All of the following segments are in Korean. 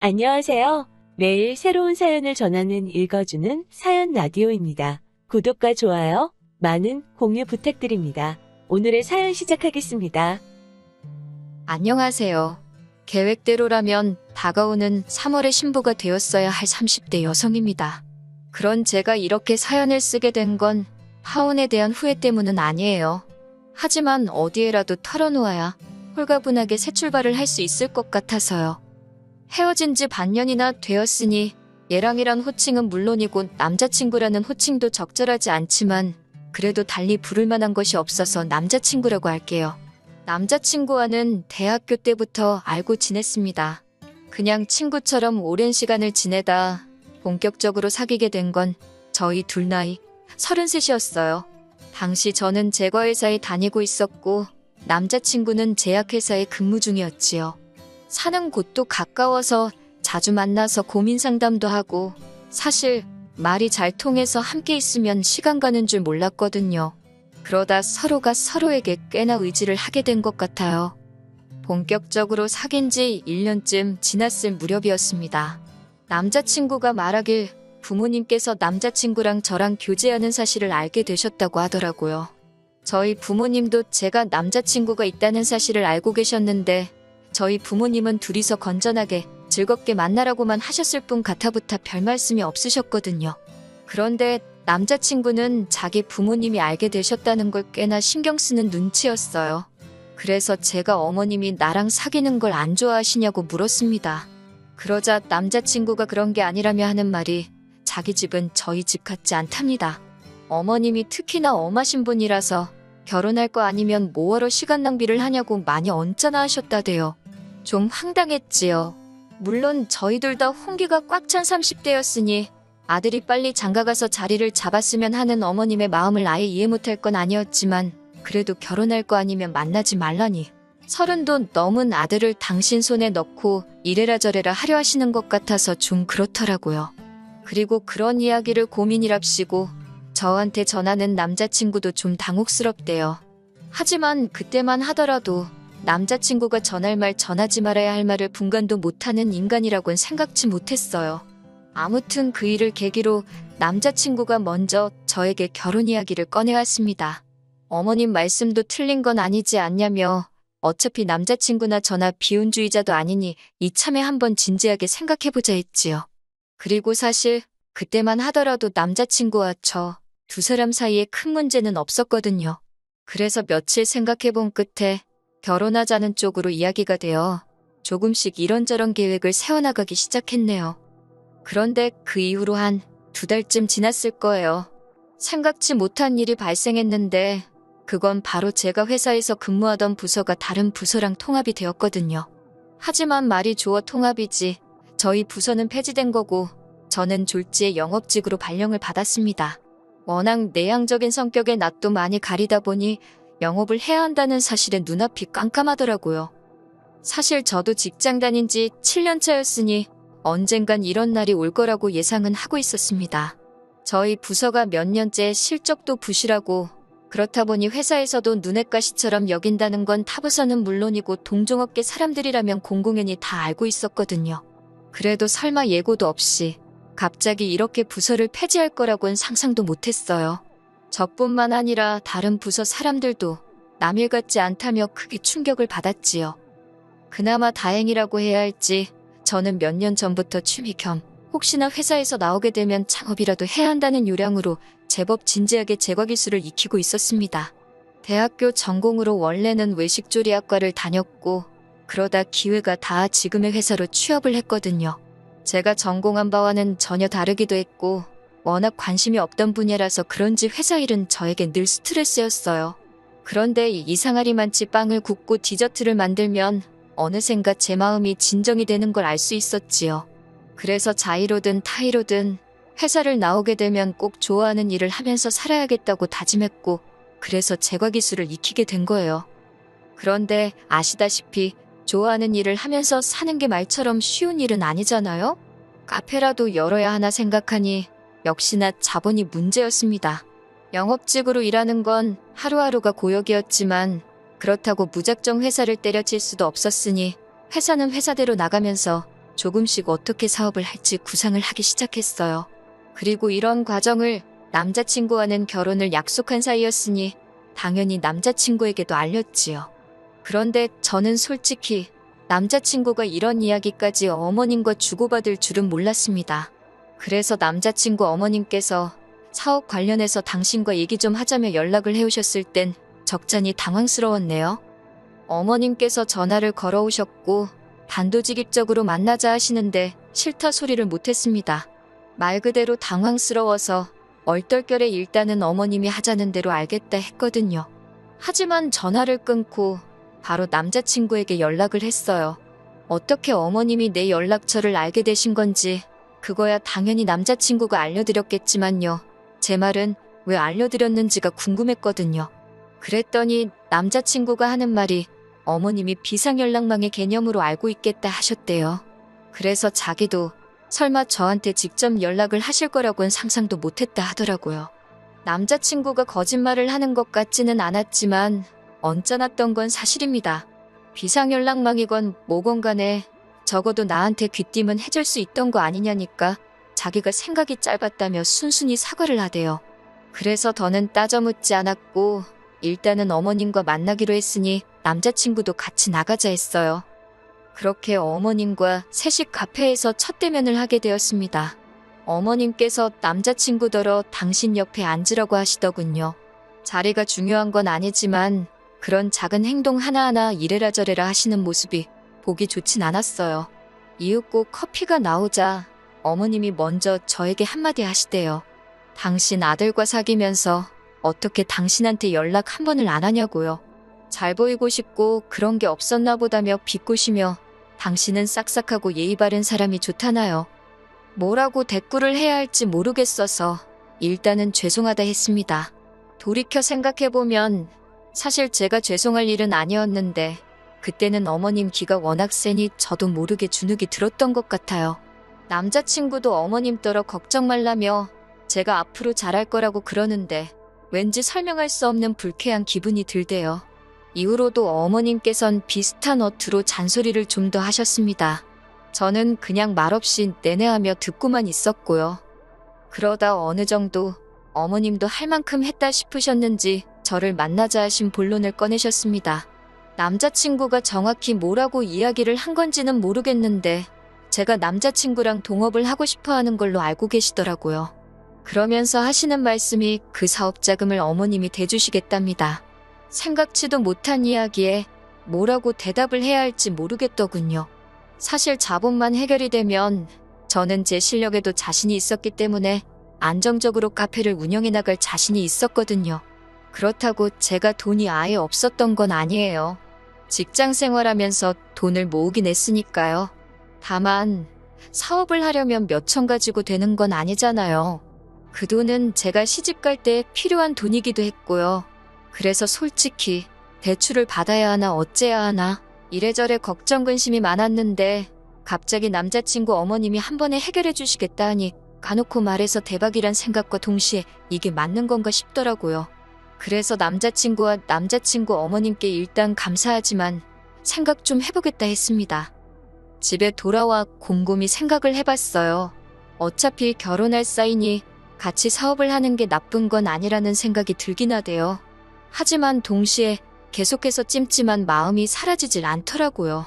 안녕하세요. 매일 새로운 사연을 전하는 읽어주는 사연 라디오입니다. 구독과 좋아요, 많은 공유 부탁드립니다. 오늘의 사연 시작하겠습니다. 안녕하세요. 계획대로라면 다가오는 3월에 신부가 되었어야 할 30대 여성입니다. 그런 제가 이렇게 사연을 쓰게 된 건 파혼에 대한 후회 때문은 아니에요. 하지만 어디에라도 털어놓아야 홀가분하게 새 출발을 할 수 있을 것 같아서요. 헤어진 지 반년이나 되었으니 얘랑이란 호칭은 물론이고 남자친구라는 호칭도 적절하지 않지만 그래도 달리 부를 만한 것이 없어서 남자친구라고 할게요. 남자친구와는 대학교 때부터 알고 지냈습니다. 그냥 친구처럼 오랜 시간을 지내다 본격적으로 사귀게 된 건 저희 둘 나이 33이었어요. 당시 저는 제과회사에 다니고 있었고 남자친구는 제약회사에 근무 중이었지요. 사는 곳도 가까워서 자주 만나서 고민 상담도 하고 사실 말이 잘 통해서 함께 있으면 시간 가는 줄 몰랐거든요. 그러다 서로가 서로에게 꽤나 의지를 하게 된 것 같아요. 본격적으로 사귄 지 1년쯤 지났을 무렵이었습니다. 남자친구가 말하길 부모님께서 남자친구랑 저랑 교제하는 사실을 알게 되셨다고 하더라고요. 저희 부모님도 제가 남자친구가 있다는 사실을 알고 계셨는데 저희 부모님은 둘이서 건전하게 즐겁게 만나라고만 하셨을 뿐 가타부타 별 말씀이 없으셨거든요. 그런데 남자친구는 자기 부모님이 알게 되셨다는 걸 꽤나 신경 쓰는 눈치였어요. 그래서 제가 어머님이 나랑 사귀는 걸 안 좋아하시냐고 물었습니다. 그러자 남자친구가 그런 게 아니라며 하는 말이 자기 집은 저희 집 같지 않답니다. 어머님이 특히나 엄하신 분이라서 결혼할 거 아니면 뭐하러 시간 낭비를 하냐고 많이 언짢아 하셨다대요. 좀 황당했지요. 물론 저희들 다 홍기가 꽉 찬 30대였으니 아들이 빨리 장가가서 자리를 잡았으면 하는 어머님의 마음을 아예 이해 못할 건 아니었지만 그래도 결혼할 거 아니면 만나지 말라니. 30도 넘은 아들을 당신 손에 넣고 이래라 저래라 하려 하시는 것 같아서 좀 그렇더라고요. 그리고 그런 이야기를 고민이랍시고 저한테 전하는 남자친구도 좀 당혹스럽대요. 하지만 그때만 하더라도 남자친구가 전할 말 전하지 말아야 할 말을 분간도 못하는 인간이라곤 생각지 못했어요. 아무튼 그 일을 계기로 남자친구가 먼저 저에게 결혼 이야기를 꺼내왔습니다. 어머님 말씀도 틀린 건 아니지 않냐며 어차피 남자친구나 저나 비혼주의자도 아니니 이참에 한번 진지하게 생각해보자 했지요. 그리고 사실 그때만 하더라도 남자친구와 저 두 사람 사이에 큰 문제는 없었거든요. 그래서 며칠 생각해본 끝에 결혼하자는 쪽으로 이야기가 되어 조금씩 이런저런 계획을 세워나가기 시작했네요. 그런데 그 이후로 한 2달쯤 지났을 거예요. 생각지 못한 일이 발생했는데 그건 바로 제가 회사에서 근무하던 부서가 다른 부서랑 통합이 되었거든요. 하지만 말이 좋아 통합이지 저희 부서는 폐지된 거고 저는 졸지에 영업직으로 발령을 받았습니다. 워낙 내향적인 성격의 낯도 많이 가리다 보니 영업을 해야 한다는 사실에 눈앞이 깜깜하더라고요. 사실 저도 직장 다닌 지 7년 차였으니 언젠간 이런 날이 올 거라고 예상은 하고 있었습니다. 저희 부서가 몇 년째 실적도 부실하고 그렇다 보니 회사에서도 눈엣 가시처럼 여긴다는 건 타부서는 물론이고 동종업계 사람들이라면 공공연히 다 알고 있었거든요. 그래도 설마 예고도 없이 갑자기 이렇게 부서를 폐지할 거라고는 상상도 못했어요. 저뿐만 아니라 다른 부서 사람들도 남일 같지 않다며 크게 충격을 받았지요. 그나마 다행이라고 해야 할지 저는 몇 년 전부터 취미 겸 혹시나 회사에서 나오게 되면 창업이라도 해야 한다는 요량으로 제법 진지하게 제과기술을 익히고 있었습니다. 대학교 전공으로 원래는 외식조리학과를 다녔고 그러다 기회가 닿아 지금의 회사로 취업을 했거든요. 제가 전공한 바와는 전혀 다르기도 했고 워낙 관심이 없던 분야라서 그런지 회사 일은 저에게 늘 스트레스였어요. 그런데 이상하리만치 빵을 굽고 디저트를 만들면 어느샌가 제 마음이 진정이 되는 걸 알 수 있었지요. 그래서 자의로든 타의로든 회사를 나오게 되면 꼭 좋아하는 일을 하면서 살아야겠다고 다짐했고 그래서 제과기술을 익히게 된 거예요. 그런데 아시다시피 좋아하는 일을 하면서 사는 게 말처럼 쉬운 일은 아니잖아요? 카페라도 열어야 하나 생각하니 역시나 자본이 문제였습니다. 영업직으로 일하는 건 하루하루가 고역이었지만 그렇다고 무작정 회사를 때려칠 수도 없었으니 회사는 회사대로 나가면서 조금씩 어떻게 사업을 할지 구상을 하기 시작했어요. 그리고 이런 과정을 남자친구와는 결혼을 약속한 사이였으니 당연히 남자친구에게도 알렸지요. 그런데 저는 솔직히 남자친구가 이런 이야기까지 어머님과 주고받을 줄은 몰랐습니다. 그래서 남자친구 어머님께서 사업 관련해서 당신과 얘기 좀 하자며 연락을 해오셨을 땐 적잖이 당황스러웠네요. 어머님께서 전화를 걸어오셨고 단도직입적으로 만나자 하시는데 싫다 소리를 못했습니다. 말 그대로 당황스러워서 얼떨결에 일단은 어머님이 하자는 대로 알겠다 했거든요. 하지만 전화를 끊고 바로 남자친구에게 연락을 했어요. 어떻게 어머님이 내 연락처를 알게 되신 건지 그거야 당연히 남자친구가 알려드렸겠지만요. 제 말은 왜 알려드렸는지가 궁금했거든요. 그랬더니 남자친구가 하는 말이 어머님이 비상연락망의 개념으로 알고 있겠다 하셨대요. 그래서 자기도 설마 저한테 직접 연락을 하실 거라고는 상상도 못했다 하더라고요. 남자친구가 거짓말을 하는 것 같지는 않았지만 언짢았던 건 사실입니다. 비상연락망이건 뭐건 간에 적어도 나한테 귀띔은 해줄 수 있던 거 아니냐니까 자기가 생각이 짧았다며 순순히 사과를 하대요. 그래서 더는 따져 묻지 않았고 일단은 어머님과 만나기로 했으니 남자친구도 같이 나가자 했어요. 그렇게 어머님과 셋이 카페에서 첫 대면을 하게 되었습니다. 어머님께서 남자친구더러 당신 옆에 앉으라고 하시더군요. 자리가 중요한 건 아니지만 그런 작은 행동 하나하나 이래라 저래라 하시는 모습이 보기 좋진 않았어요. 이윽고 커피가 나오자 어머님이 먼저 저에게 한마디 하시대요. 당신 아들과 사귀면서 어떻게 당신한테 연락 한 번을 안 하냐고요. 잘 보이고 싶고 그런 게 없었나 보다며 비꼬시며 당신은 싹싹하고 예의 바른 사람이 좋다나요. 뭐라고 대꾸를 해야 할지 모르겠어서 일단은 죄송하다 했습니다. 돌이켜 생각해보면 사실 제가 죄송할 일은 아니었는데 그때는 어머님 기가 워낙 세니 저도 모르게 주눅이 들었던 것 같아요. 남자친구도 어머님더러 걱정 말라며 제가 앞으로 잘할 거라고 그러는데 왠지 설명할 수 없는 불쾌한 기분이 들대요. 이후로도 어머님께선 비슷한 어투로 잔소리를 좀 더 하셨습니다. 저는 그냥 말없이 내내하며 듣고만 있었고요. 그러다 어느 정도 어머님도 할 만큼 했다 싶으셨는지 저를 만나자 하신 본론을 꺼내셨습니다. 남자친구가 정확히 뭐라고 이야기를 한 건지는 모르겠는데 제가 남자친구랑 동업을 하고 싶어 하는 걸로 알고 계시더라고요. 그러면서 하시는 말씀이 그 사업 자금을 어머님이 대주시겠답니다. 생각지도 못한 이야기에 뭐라고 대답을 해야 할지 모르겠더군요. 사실 자본만 해결이 되면 저는 제 실력에도 자신이 있었기 때문에 안정적으로 카페를 운영해 나갈 자신이 있었거든요. 그렇다고 제가 돈이 아예 없었던 건 아니에요. 직장 생활하면서 돈을 모으긴 했으니까요. 다만 사업을 하려면 몇천 가지고 되는 건 아니잖아요. 그 돈은 제가 시집갈 때 필요한 돈이기도 했고요. 그래서 솔직히 대출을 받아야 하나 어째야 하나 이래저래 걱정 근심이 많았는데 갑자기 남자친구 어머님이 한 번에 해결해 주시겠다 하니 까놓고 말해서 대박이란 생각과 동시에 이게 맞는 건가 싶더라고요. 그래서 남자친구와 남자친구 어머님께 일단 감사하지만 생각 좀 해보겠다 했습니다. 집에 돌아와 곰곰이 생각을 해봤어요. 어차피 결혼할 사이니 같이 사업을 하는 게 나쁜 건 아니라는 생각이 들긴 하대요. 하지만 동시에 계속해서 찜찜한 마음이 사라지질 않더라고요.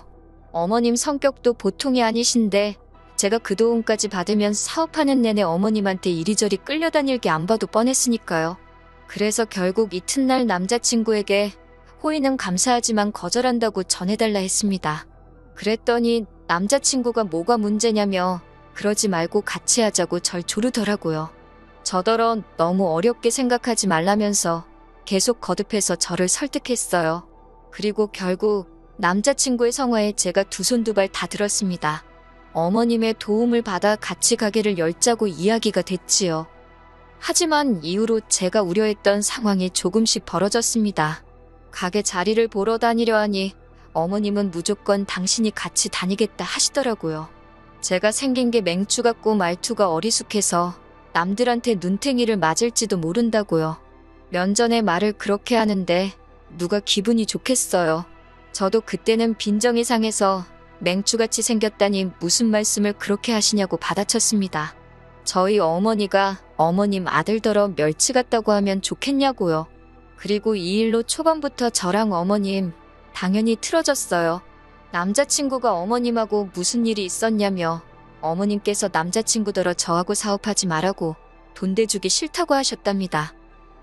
어머님 성격도 보통이 아니신데 제가 그 도움까지 받으면 사업하는 내내 어머님한테 이리저리 끌려다닐 게 안 봐도 뻔했으니까요. 그래서 결국 이튿날 남자친구에게 호의는 감사하지만 거절한다고 전해달라 했습니다. 그랬더니 남자친구가 뭐가 문제냐며 그러지 말고 같이 하자고 절 조르더라고요. 저더러 너무 어렵게 생각하지 말라면서 계속 거듭해서 저를 설득했어요. 그리고 결국 남자친구의 성화에 제가 두 손 두 발 다 들었습니다. 어머님의 도움을 받아 같이 가게를 열자고 이야기가 됐지요. 하지만 이후로 제가 우려했던 상황이 조금씩 벌어졌습니다. 가게 자리를 보러 다니려 하니 어머님은 무조건 당신이 같이 다니겠다 하시더라고요. 제가 생긴 게 맹추 같고 말투가 어리숙해서 남들한테 눈탱이를 맞을지도 모른다고요. 면전에 말을 그렇게 하는데 누가 기분이 좋겠어요. 저도 그때는 빈정이 상해서 맹추같이 생겼다니 무슨 말씀을 그렇게 하시냐고 받아쳤습니다. 저희 어머니가 어머님 아들더러 멸치 같다고 하면 좋겠냐고요. 그리고 이 일로 초반부터 저랑 어머님 당연히 틀어졌어요. 남자친구가 어머님하고 무슨 일이 있었냐며 어머님께서 남자친구더러 저하고 사업하지 말라고 돈 대주기 싫다고 하셨답니다.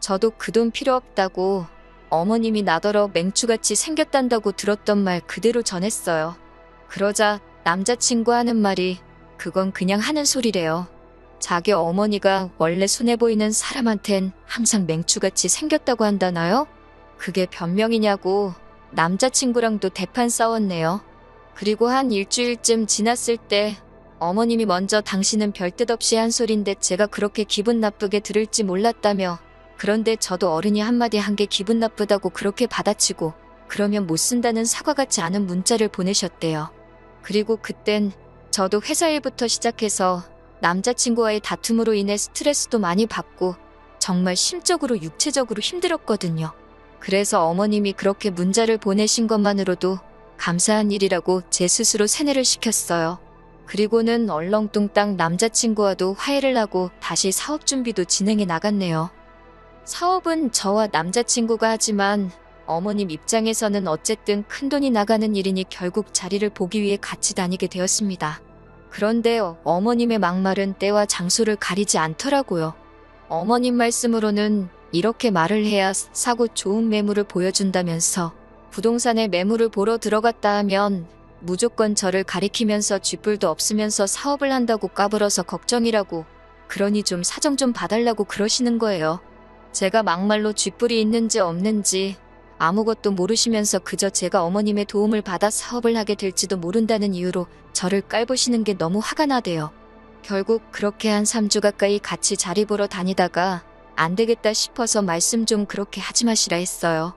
저도 그 돈 필요 없다고 어머님이 나더러 맹추같이 생겼단다고 들었던 말 그대로 전했어요. 그러자 남자친구 하는 말이 그건 그냥 하는 소리래요. 자기 어머니가 원래 순해 보이는 사람한텐 항상 맹추같이 생겼다고 한다나요? 그게 변명이냐고 남자친구랑도 대판 싸웠네요. 그리고 한 일주일쯤 지났을 때 어머님이 먼저 당신은 별 뜻 없이 한 소린데 제가 그렇게 기분 나쁘게 들을지 몰랐다며 그런데 저도 어른이 한마디 한 게 기분 나쁘다고 그렇게 받아치고 그러면 못 쓴다는 사과 같지 않은 문자를 보내셨대요. 그리고 그땐 저도 회사 일부터 시작해서 남자친구와의 다툼으로 인해 스트레스도 많이 받고 정말 심적으로 육체적으로 힘들었거든요. 그래서 어머님이 그렇게 문자를 보내신 것만으로도 감사한 일이라고 제 스스로 세뇌를 시켰어요. 그리고는 얼렁뚱땅 남자친구와도 화해를 하고 다시 사업 준비도 진행해 나갔네요. 사업은 저와 남자친구가 하지만 어머님 입장에서는 어쨌든 큰돈이 나가는 일이니 결국 자리를 보기 위해 같이 다니게 되었습니다. 그런데 어머님의 막말은 때와 장소를 가리지 않더라고요. 어머님 말씀으로는 이렇게 말을 해야 사고 좋은 매물을 보여준다면서 부동산에 매물을 보러 들어갔다 하면 무조건 저를 가리키면서 쥐뿔도 없으면서 사업을 한다고 까불어서 걱정이라고 그러니 좀 사정 좀 봐달라고 그러시는 거예요. 제가 막말로 쥐뿔이 있는지 없는지 아무것도 모르시면서 그저 제가 어머님의 도움을 받아 사업을 하게 될지도 모른다는 이유로 저를 깔보시는 게 너무 화가 나대요. 결국 그렇게 한 3주 가까이 같이 자리 보러 다니다가 안 되겠다 싶어서 말씀 좀 그렇게 하지 마시라 했어요.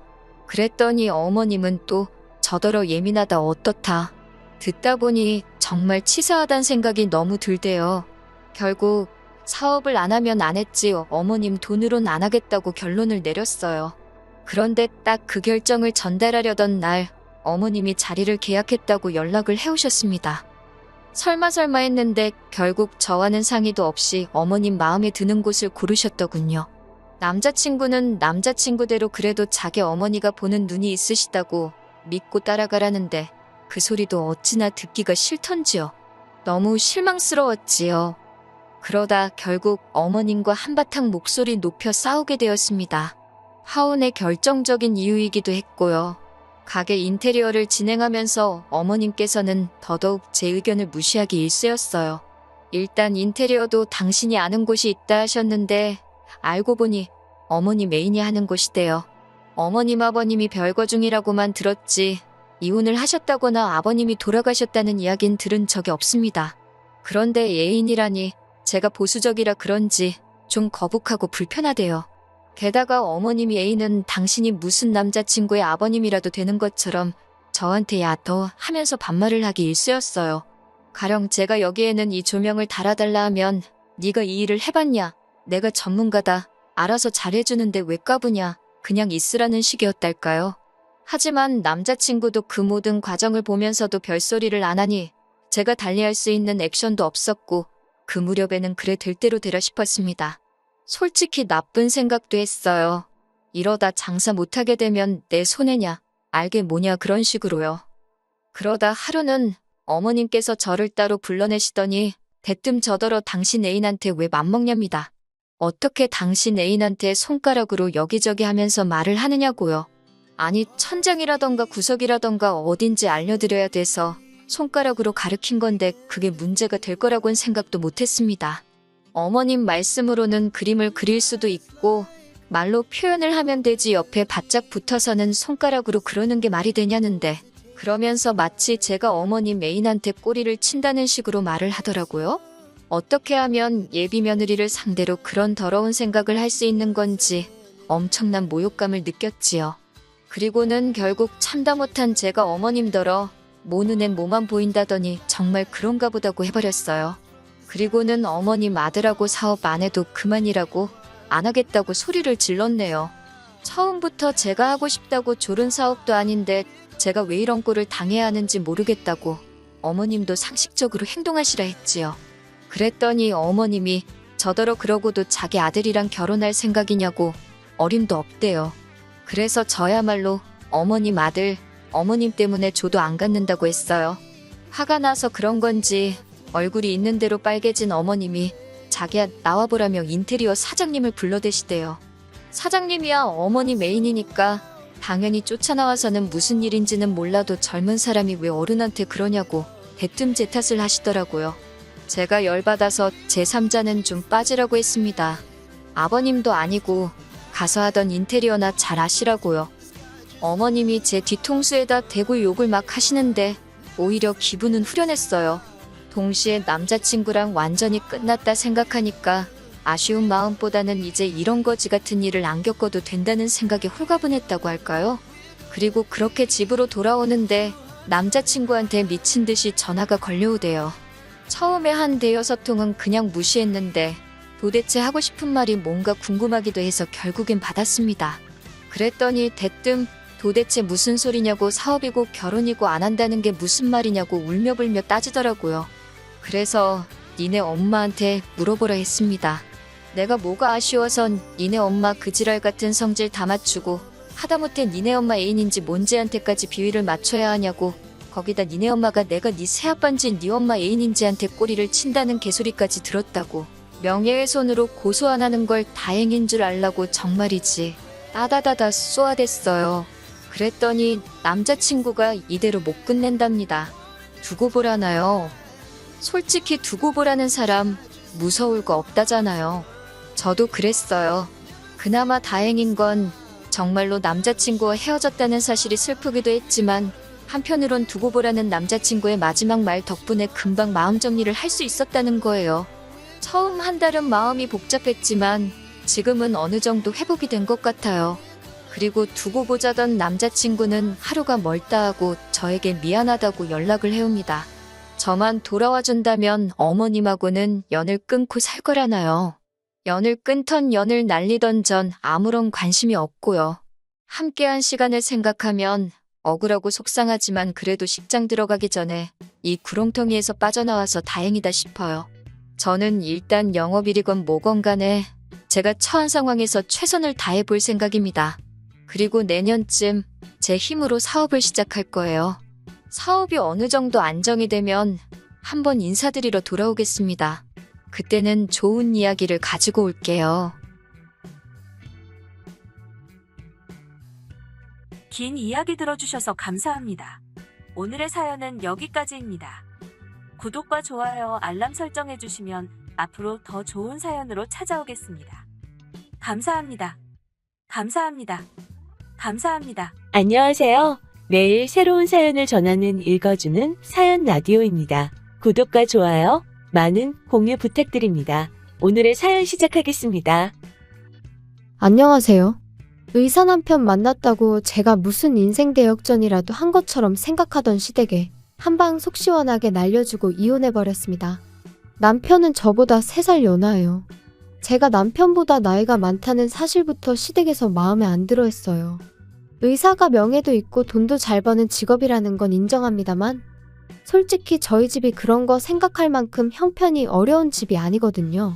그랬더니 어머님은 또 저더러 예민하다 어떻다. 듣다 보니 정말 치사하단 생각이 너무 들대요. 결국 사업을 안 하면 안 했지 어머님 돈으론 안 하겠다고 결론을 내렸어요. 그런데 딱 그 결정을 전달하려던 날 어머님이 자리를 계약했다고 연락을 해오셨습니다. 설마 했는데 결국 저와는 상의도 없이 어머님 마음에 드는 곳을 고르셨더군요. 남자친구는 남자친구대로 그래도 자기 어머니가 보는 눈이 있으시다고 믿고 따라가라는데 그 소리도 어찌나 듣기가 싫던지요. 너무 실망스러웠지요. 그러다 결국 어머님과 한바탕 목소리 높여 싸우게 되었습니다. 하온의 결정적인 이유이기도 했고요. 가게 인테리어를 진행하면서 어머님께서는 더더욱 제 의견을 무시하기 일쑤였어요. 일단 인테리어도 당신이 아는 곳이 있다 하셨는데 알고 보니 어머니 애인이 하는 곳이대요. 어머님 아버님이 별거 중이라고만 들었지 이혼을 하셨다거나 아버님이 돌아가셨다는 이야기는 들은 적이 없습니다. 그런데 애인이라니 제가 보수적이라 그런지 좀 거북하고 불편하대요. 게다가 어머님이 애인은 당신이 무슨 남자친구의 아버님이라도 되는 것처럼 저한테 야더 하면서 반말을 하기 일쑤였어요. 가령 제가 여기에는 이 조명을 달아달라 하면 네가 이 일을 해봤냐? 내가 전문가다. 알아서 잘해주는데 왜 까부냐? 그냥 있으라는 식이었달까요? 하지만 남자친구도 그 모든 과정을 보면서도 별소리를 안 하니 제가 달리할 수 있는 액션도 없었고 그 무렵에는 그래 될 대로 되라 싶었습니다. 솔직히 나쁜 생각도 했어요. 이러다 장사 못하게 되면 내 손해냐, 알게 뭐냐 그런 식으로요. 그러다 하루는 어머님께서 저를 따로 불러내시더니 대뜸 저더러 당신 애인한테 왜 맘먹냐입니다. 어떻게 당신 애인한테 손가락으로 여기저기 하면서 말을 하느냐고요. 아니 천장이라던가 구석이라던가 어딘지 알려드려야 돼서 손가락으로 가르친 건데 그게 문제가 될 거라고는 생각도 못했습니다. 어머님 말씀으로는 그림을 그릴 수도 있고 말로 표현을 하면 되지 옆에 바짝 붙어서는 손가락으로 그러는 게 말이 되냐는데 그러면서 마치 제가 어머님 애인한테 꼬리를 친다는 식으로 말을 하더라고요. 어떻게 하면 예비 며느리를 상대로 그런 더러운 생각을 할 수 있는 건지 엄청난 모욕감을 느꼈지요. 그리고는 결국 참다 못한 제가 어머님더러 모 눈엔 뭐만 보인다더니 정말 그런가 보다고 해버렸어요. 그리고는 어머님 아들하고 사업 안 해도 그만이라고 안 하겠다고 소리를 질렀네요. 처음부터 제가 하고 싶다고 조른 사업도 아닌데 제가 왜 이런 꼴을 당해야 하는지 모르겠다고 어머님도 상식적으로 행동하시라 했지요. 그랬더니 어머님이 저더러 그러고도 자기 아들이랑 결혼할 생각이냐고 어림도 없대요. 그래서 저야말로 어머님 아들, 어머님 때문에 조도 안 갖는다고 했어요. 화가 나서 그런 건지 얼굴이 있는 대로 빨개진 어머님이 자기야 나와보라며 인테리어 사장님을 불러대시대요. 사장님이야 어머니 메인이니까 당연히 쫓아나와서는 무슨 일인지는 몰라도 젊은 사람이 왜 어른한테 그러냐고 대뜸 제 탓을 하시더라고요. 제가 열받아서 제3자는 좀 빠지라고 했습니다. 아버님도 아니고 가서 하던 인테리어나 잘 아시라고요. 어머님이 제 뒤통수에다 대고 욕을 막 하시는데 오히려 기분은 후련했어요. 동시에 남자친구랑 완전히 끝났다 생각하니까 아쉬운 마음보다는 이제 이런 거지 같은 일을 안 겪어도 된다는 생각에 홀가분했다고 할까요? 그리고 그렇게 집으로 돌아오는데 남자친구한테 미친 듯이 전화가 걸려오대요. 처음에 한 대여섯 통은 그냥 무시했는데 도대체 하고 싶은 말이 뭔가 궁금하기도 해서 결국엔 받았습니다. 그랬더니 대뜸 도대체 무슨 소리냐고 사업이고 결혼이고 안 한다는 게 무슨 말이냐고 울며불며 따지더라고요. 그래서 니네 엄마한테 물어보라 했습니다. 내가 뭐가 아쉬워선 니네 엄마 그 지랄 같은 성질 다 맞추고 하다못해 니네 엄마 애인인지 뭔지한테까지 비위를 맞춰야 하냐고 거기다 니네 엄마가 내가 니 새아빠인지 니 엄마 애인인지한테 꼬리를 친다는 개소리까지 들었다고 명예훼손으로 고소 안 하는 걸 다행인 줄 알라고 정말이지 따다다다 쏘아댔어요. 그랬더니 남자친구가 이대로 못 끝낸답니다. 두고 보라나요? 솔직히 두고 보라는 사람 무서울 거 없다잖아요. 저도 그랬어요. 그나마 다행인 건 정말로 남자친구와 헤어졌다는 사실이 슬프기도 했지만 한편으론 두고 보라는 남자친구의 마지막 말 덕분에 금방 마음 정리를 할 수 있었다는 거예요. 처음 한 달은 마음이 복잡했지만 지금은 어느 정도 회복이 된 것 같아요. 그리고 두고 보자던 남자친구는 하루가 멀다 하고 저에게 미안하다고 연락을 해옵니다. 저만 돌아와 준다면 어머님하고는 연을 끊고 살 거라나요. 연을 끊던 연을 날리던 전 아무런 관심이 없고요. 함께한 시간을 생각하면 억울하고 속상하지만 그래도 식장 들어가기 전에 이 구렁텅이에서 빠져나와서 다행이다 싶어요. 저는 일단 영업일이건 뭐건 간에 제가 처한 상황에서 최선을 다해 볼 생각입니다. 그리고 내년쯤 제 힘으로 사업을 시작할 거예요. 사업이 어느 정도 안정이 되면 한번 인사드리러 돌아오겠습니다. 그때는 좋은 이야기를 가지고 올게요. 긴 이야기 들어주셔서 감사합니다. 오늘의 사연은 여기까지입니다. 구독과 좋아요, 알람 설정해주시면 앞으로 더 좋은 사연으로 찾아오겠습니다. 감사합니다. 감사합니다. 감사합니다. 안녕하세요. 매일 새로운 사연을 전하는 읽어주는 사연 라디오입니다. 구독과 좋아요, 많은 공유 부탁드립니다. 오늘의 사연 시작하겠습니다. 안녕하세요. 의사 남편 만났다고 제가 무슨 인생 대역전이라도 한 것처럼 생각하던 시댁에 한방 속 시원하게 날려주고 이혼해버렸습니다. 남편은 저보다 3살 연하예요. 제가 남편보다 나이가 많다는 사실부터 시댁에서 마음에 안 들어 했어요. 의사가 명예도 있고 돈도 잘 버는 직업이라는 건 인정합니다만 솔직히 저희 집이 그런 거 생각할 만큼 형편이 어려운 집이 아니거든요.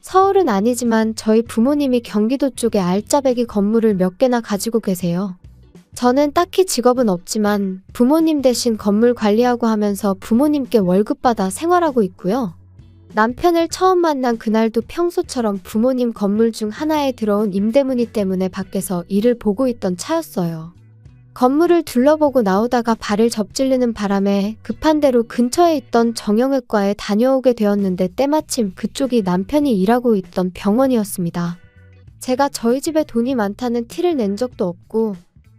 서울은 아니지만 저희 부모님이 경기도 쪽에 알짜배기 건물을 몇 개나 가지고 계세요. 저는 딱히 직업은 없지만 부모님 대신 건물 관리하고 하면서 부모님께 월급 받아 생활하고 있고요. 남편을 처음 만난 그날도 평소처럼 부모님 건물 중 하나에 들어온 임대문의 때문에 밖에서 일을 보고 있던 차였어요. 건물을 둘러보고 나오다가 발을 접질르는 바람에 급한 대로 근처에 있던 정형외과에 다녀오게 되었는데 때마침 그쪽이 남편이 일하고 있던 병원이었습니다. 제가 저희 집에 돈이 많다는 티를 낸 적도 없고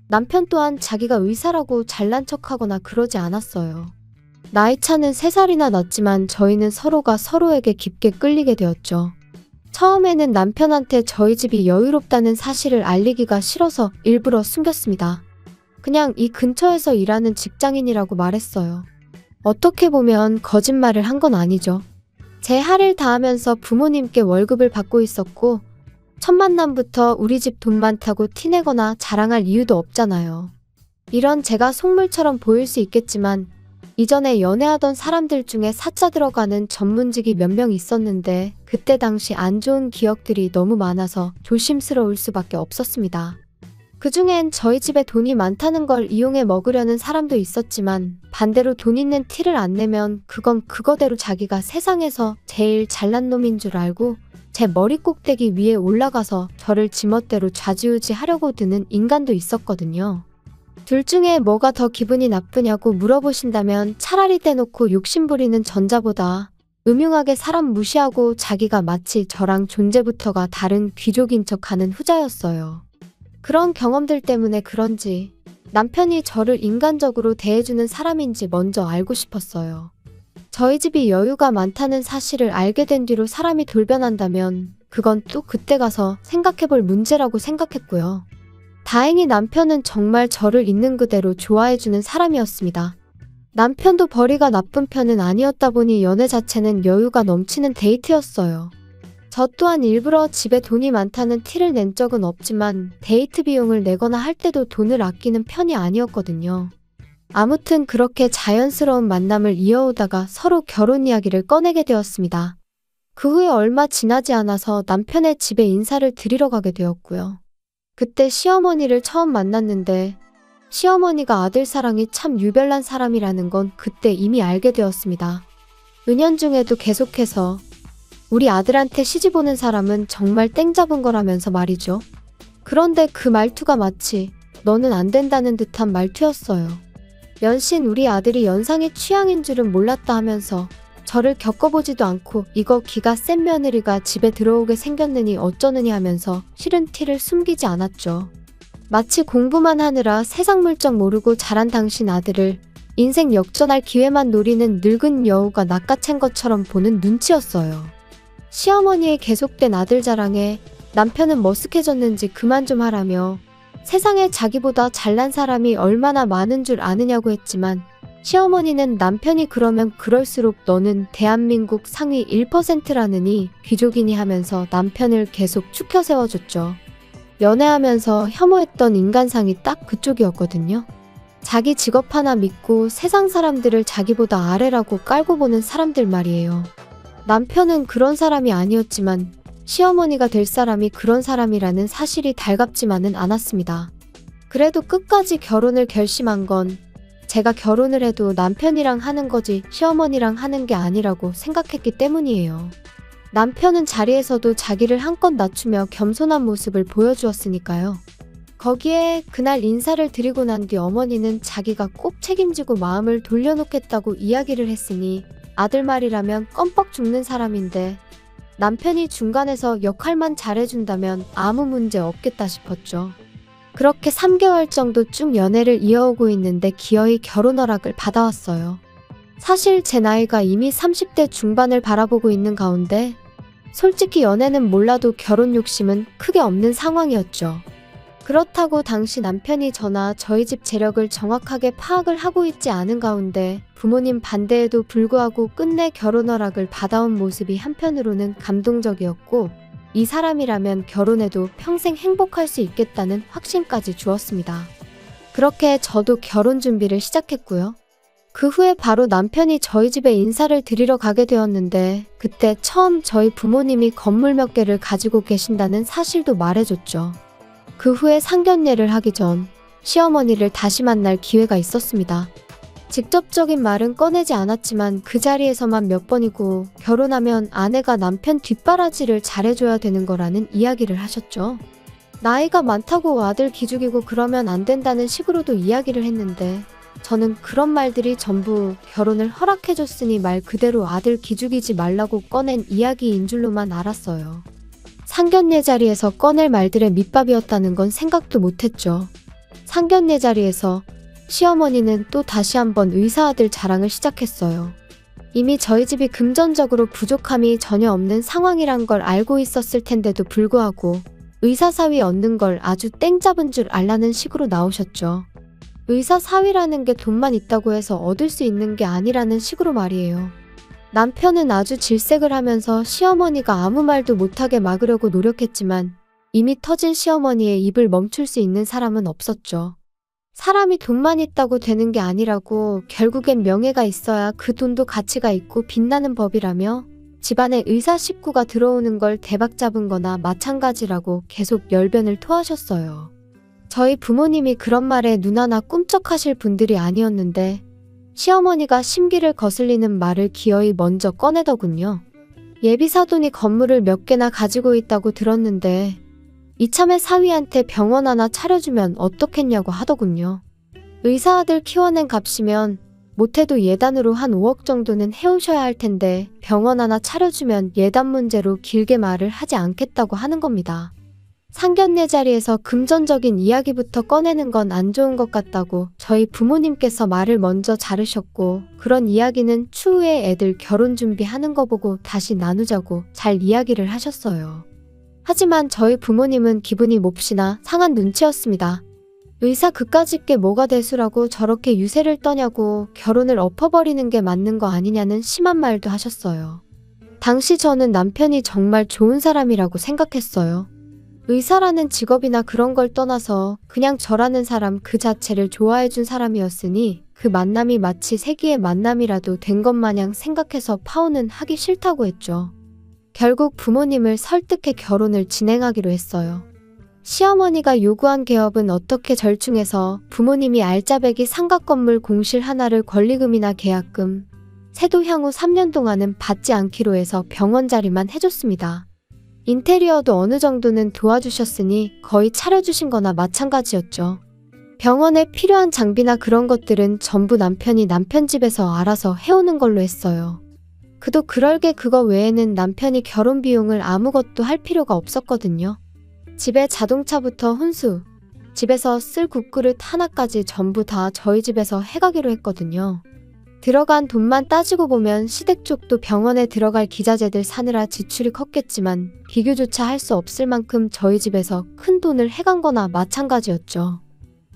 남편 또한 자기가 의사라고 잘난 척하거나 그러지 않았어요. 나이 차는 3살이나 났지만 저희는 서로가 서로에게 깊게 끌리게 되었죠. 처음에는 남편한테 저희 집이 여유롭다는 사실을 알리기가 싫어서 일부러 숨겼습니다. 그냥 이 근처에서 일하는 직장인이라고 말했어요. 어떻게 보면 거짓말을 한 건 아니죠. 제 할일 다하면서 부모님께 월급을 받고 있었고 첫 만남부터 우리 집 돈 많다고 티내거나 자랑할 이유도 없잖아요. 이런 제가 속물처럼 보일 수 있겠지만 이전에 연애하던 사람들 중에 사자 들어가는 전문직이 몇 명 있었는데 그때 당시 안 좋은 기억들이 너무 많아서 조심스러울 수밖에 없었습니다. 그중엔 저희 집에 돈이 많다는 걸 이용해 먹으려는 사람도 있었지만 반대로 돈 있는 티를 안 내면 그건 그거대로 자기가 세상에서 제일 잘난 놈인 줄 알고 제 머리 꼭대기 위에 올라가서 저를 지멋대로 좌지우지 하려고 드는 인간도 있었거든요. 둘 중에 뭐가 더 기분이 나쁘냐고 물어보신다면 차라리 대놓고 욕심부리는 전자보다 음흉하게 사람 무시하고 자기가 마치 저랑 존재부터가 다른 귀족인 척하는 후자였어요. 그런 경험들 때문에 그런지 남편이 저를 인간적으로 대해주는 사람인지 먼저 알고 싶었어요. 저희 집이 여유가 많다는 사실을 알게 된 뒤로 사람이 돌변한다면 그건 또 그때 가서 생각해볼 문제라고 생각했고요. 다행히 남편은 정말 저를 있는 그대로 좋아해주는 사람이었습니다. 남편도 벌이가 나쁜 편은 아니었다 보니 연애 자체는 여유가 넘치는 데이트였어요. 저 또한 일부러 집에 돈이 많다는 티를 낸 적은 없지만 데이트 비용을 내거나 할 때도 돈을 아끼는 편이 아니었거든요. 아무튼 그렇게 자연스러운 만남을 이어오다가 서로 결혼 이야기를 꺼내게 되었습니다. 그 후에 얼마 지나지 않아서 남편의 집에 인사를 드리러 가게 되었고요. 그때 시어머니를 처음 만났는데 시어머니가 아들 사랑이 참 유별난 사람이라는 건 그때 이미 알게 되었습니다. 은연중에도 계속해서 우리 아들한테 시집 오는 사람은 정말 땡 잡은 거라면서 말이죠. 그런데 그 말투가 마치 너는 안 된다는 듯한 말투였어요. 연신 우리 아들이 연상의 취향인 줄은 몰랐다 하면서 저를 겪어보지도 않고 이거 기가 센 며느리가 집에 들어오게 생겼느니 어쩌느니 하면서 싫은 티를 숨기지 않았죠. 마치 공부만 하느라 세상 물정 모르고 자란 당신 아들을 인생 역전할 기회만 노리는 늙은 여우가 낚아챈 것처럼 보는 눈치였어요. 시어머니의 계속된 아들 자랑에 남편은 머쓱해졌는지 그만 좀 하라며 세상에 자기보다 잘난 사람이 얼마나 많은 줄 아느냐고 했지만 시어머니는 남편이 그러면 그럴수록 너는 대한민국 상위 1%라느니 귀족이니 하면서 남편을 계속 추켜 세워줬죠. 연애하면서 혐오했던 인간상이 딱 그쪽이었거든요. 자기 직업 하나 믿고 세상 사람들을 자기보다 아래라고 깔고 보는 사람들 말이에요. 남편은 그런 사람이 아니었지만 시어머니가 될 사람이 그런 사람이라는 사실이 달갑지만은 않았습니다. 그래도 끝까지 결혼을 결심한 건 제가 결혼을 해도 남편이랑 하는 거지 시어머니랑 하는 게 아니라고 생각했기 때문이에요. 남편은 자리에서도 자기를 한껏 낮추며 겸손한 모습을 보여주었으니까요. 거기에 그날 인사를 드리고 난 뒤 어머니는 자기가 꼭 책임지고 마음을 돌려놓겠다고 이야기를 했으니 아들 말이라면 껌뻑 죽는 사람인데 남편이 중간에서 역할만 잘해준다면 아무 문제 없겠다 싶었죠. 그렇게 3개월 정도 쭉 연애를 이어오고 있는데 기어이 결혼 허락을 받아왔어요. 사실 제 나이가 이미 30대 중반을 바라보고 있는 가운데 솔직히 연애는 몰라도 결혼 욕심은 크게 없는 상황이었죠. 그렇다고 당시 남편이 저나 저희 집 재력을 정확하게 파악을 하고 있지 않은 가운데 부모님 반대에도 불구하고 끝내 결혼 허락을 받아온 모습이 한편으로는 감동적이었고 이 사람이라면 결혼해도 평생 행복할 수 있겠다는 확신까지 주었습니다. 그렇게 저도 결혼 준비를 시작했고요. 그 후에 바로 남편이 저희 집에 인사를 드리러 가게 되었는데 그때 처음 저희 부모님이 건물 몇 개를 가지고 계신다는 사실도 말해줬죠. 그 후에 상견례를 하기 전 시어머니를 다시 만날 기회가 있었습니다. 직접적인 말은 꺼내지 않았지만 그 자리에서만 몇 번이고 결혼하면 아내가 남편 뒷바라지를 잘해줘야 되는 거라는 이야기를 하셨죠. 나이가 많다고 아들 기죽이고 그러면 안 된다는 식으로도 이야기를 했는데 저는 그런 말들이 전부 결혼을 허락해줬으니 말 그대로 아들 기죽이지 말라고 꺼낸 이야기인 줄로만 알았어요. 상견례 자리에서 꺼낼 말들의 밑밥이었다는 건 생각도 못했죠. 상견례 자리에서 시어머니는 또 다시 한번 의사아들 자랑을 시작했어요. 이미 저희 집이 금전적으로 부족함이 전혀 없는 상황이란 걸 알고 있었을 텐데도 불구하고 의사 사위 얻는 걸 아주 땡 잡은 줄 알라는 식으로 나오셨죠. 의사 사위라는 게 돈만 있다고 해서 얻을 수 있는 게 아니라는 식으로 말이에요. 남편은 아주 질색을 하면서 시어머니가 아무 말도 못하게 막으려고 노력했지만 이미 터진 시어머니의 입을 멈출 수 있는 사람은 없었죠. 사람이 돈만 있다고 되는 게 아니라고, 결국엔 명예가 있어야 그 돈도 가치가 있고 빛나는 법이라며 집안에 의사 식구가 들어오는 걸 대박 잡은 거나 마찬가지라고 계속 열변을 토하셨어요. 저희 부모님이 그런 말에 눈 하나 꿈쩍하실 분들이 아니었는데 시어머니가 심기를 거슬리는 말을 기어이 먼저 꺼내더군요. 예비 사돈이 건물을 몇 개나 가지고 있다고 들었는데 이참에 사위한테 병원 하나 차려주면 어떻겠냐고 하더군요. 의사 아들 키워낸 값이면 못해도 예단으로 한 5억 정도는 해오셔야 할 텐데 병원 하나 차려주면 예단 문제로 길게 말을 하지 않겠다고 하는 겁니다. 상견례 자리에서 금전적인 이야기부터 꺼내는 건 안 좋은 것 같다고 저희 부모님께서 말을 먼저 자르셨고, 그런 이야기는 추후에 애들 결혼 준비하는 거 보고 다시 나누자고 잘 이야기를 하셨어요. 하지만 저희 부모님은 기분이 몹시나 상한 눈치였습니다. 의사 그까짓 게 뭐가 대수라고 저렇게 유세를 떠냐고, 결혼을 엎어버리는 게 맞는 거 아니냐는 심한 말도 하셨어요. 당시 저는 남편이 정말 좋은 사람이라고 생각했어요. 의사라는 직업이나 그런 걸 떠나서 그냥 저라는 사람 그 자체를 좋아해준 사람이었으니 그 만남이 마치 세기의 만남이라도 된 것 마냥 생각해서 파혼은 하기 싫다고 했죠. 결국 부모님을 설득해 결혼을 진행하기로 했어요. 시어머니가 요구한 개업은 어떻게 절충해서 부모님이 알짜배기 상가건물 공실 하나를 권리금이나 계약금, 세도 향후 3년 동안은 받지 않기로 해서 병원 자리만 해줬습니다. 인테리어도 어느 정도는 도와주셨으니 거의 차려주신 거나 마찬가지였죠. 병원에 필요한 장비나 그런 것들은 전부 남편이 남편 집에서 알아서 해오는 걸로 했어요. 그도 그럴게 그거 외에는 남편이 결혼 비용을 아무것도 할 필요가 없었거든요. 집에 자동차부터 혼수, 집에서 쓸 국그릇 하나까지 전부 다 저희 집에서 해가기로 했거든요. 들어간 돈만 따지고 보면 시댁 쪽도 병원에 들어갈 기자재들 사느라 지출이 컸겠지만 비교조차 할 수 없을 만큼 저희 집에서 큰 돈을 해간 거나 마찬가지였죠.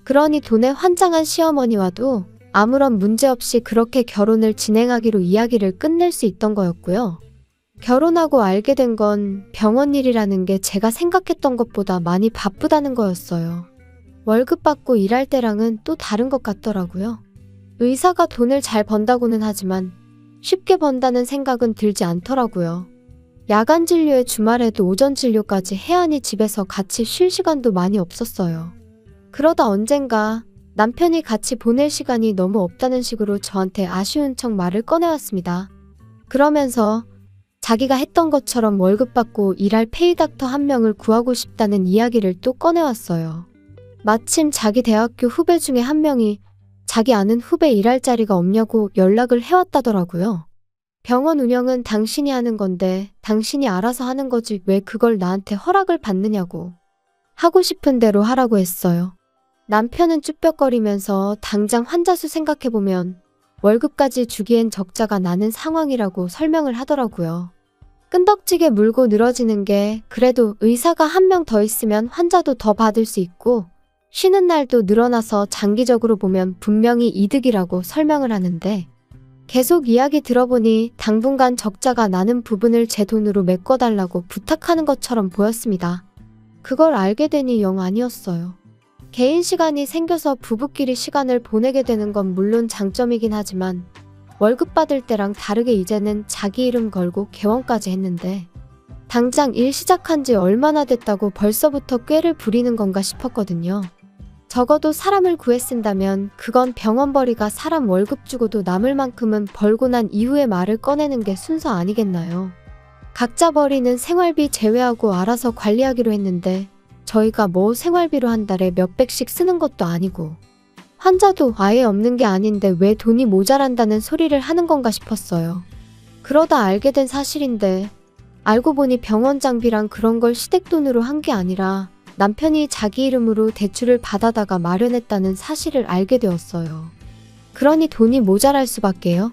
그러니 돈에 환장한 시어머니와도 아무런 문제 없이 그렇게 결혼을 진행하기로 이야기를 끝낼 수 있던 거였고요. 결혼하고 알게 된 건 병원 일이라는 게 제가 생각했던 것보다 많이 바쁘다는 거였어요. 월급 받고 일할 때랑은 또 다른 것 같더라고요. 의사가 돈을 잘 번다고는 하지만 쉽게 번다는 생각은 들지 않더라고요. 야간 진료에 주말에도 오전 진료까지 해야 하니 집에서 같이 쉴 시간도 많이 없었어요. 그러다 언젠가 남편이 같이 보낼 시간이 너무 없다는 식으로 저한테 아쉬운 척 말을 꺼내왔습니다. 그러면서 자기가 했던 것처럼 월급 받고 일할 페이닥터 한 명을 구하고 싶다는 이야기를 또 꺼내왔어요. 마침 자기 대학교 후배 중에 한 명이 자기 아는 후배 일할 자리가 없냐고 연락을 해왔다더라고요. 병원 운영은 당신이 하는 건데 당신이 알아서 하는 거지 왜 그걸 나한테 허락을 받느냐고. 하고 싶은 대로 하라고 했어요. 남편은 쭈뼛거리면서 당장 환자 수 생각해보면 월급까지 주기엔 적자가 나는 상황이라고 설명을 하더라고요. 끈덕지게 물고 늘어지는 게 그래도 의사가 한 명 더 있으면 환자도 더 받을 수 있고 쉬는 날도 늘어나서 장기적으로 보면 분명히 이득이라고 설명을 하는데 계속 이야기 들어보니 당분간 적자가 나는 부분을 제 돈으로 메꿔달라고 부탁하는 것처럼 보였습니다. 그걸 알게 되니 영 아니었어요. 개인 시간이 생겨서 부부끼리 시간을 보내게 되는 건 물론 장점이긴 하지만 월급 받을 때랑 다르게 이제는 자기 이름 걸고 개원까지 했는데 당장 일 시작한 지 얼마나 됐다고 벌써부터 꾀를 부리는 건가 싶었거든요. 적어도 사람을 구해 쓴다면 그건 병원벌이가 사람 월급 주고도 남을 만큼은 벌고 난 이후에 말을 꺼내는 게 순서 아니겠나요? 각자 벌이는 생활비 제외하고 알아서 관리하기로 했는데 저희가 뭐 생활비로 한 달에 몇백씩 쓰는 것도 아니고 환자도 아예 없는 게 아닌데 왜 돈이 모자란다는 소리를 하는 건가 싶었어요. 그러다 알게 된 사실인데 알고 보니 병원 장비랑 그런 걸 시댁 돈으로 한 게 아니라 남편이 자기 이름으로 대출을 받아다가 마련했다는 사실을 알게 되었어요. 그러니 돈이 모자랄 수밖에요.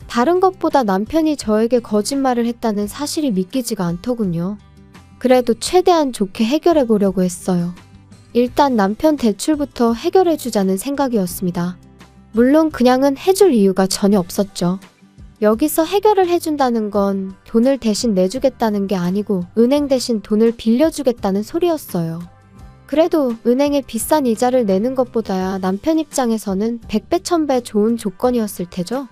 다른 것보다 남편이 저에게 거짓말을 했다는 사실이 믿기지가 않더군요. 그래도 최대한 좋게 해결해 보려고 했어요. 일단 남편 대출부터 해결해 주자는 생각이었습니다. 물론 그냥은 해줄 이유가 전혀 없었죠. 여기서 해결을 해준다는 건 돈을 대신 내주겠다는 게 아니고 은행 대신 돈을 빌려주겠다는 소리였어요. 그래도 은행에 비싼 이자를 내는 것보다야 남편 입장에서는 100배 1000배 좋은 조건이었을 테죠.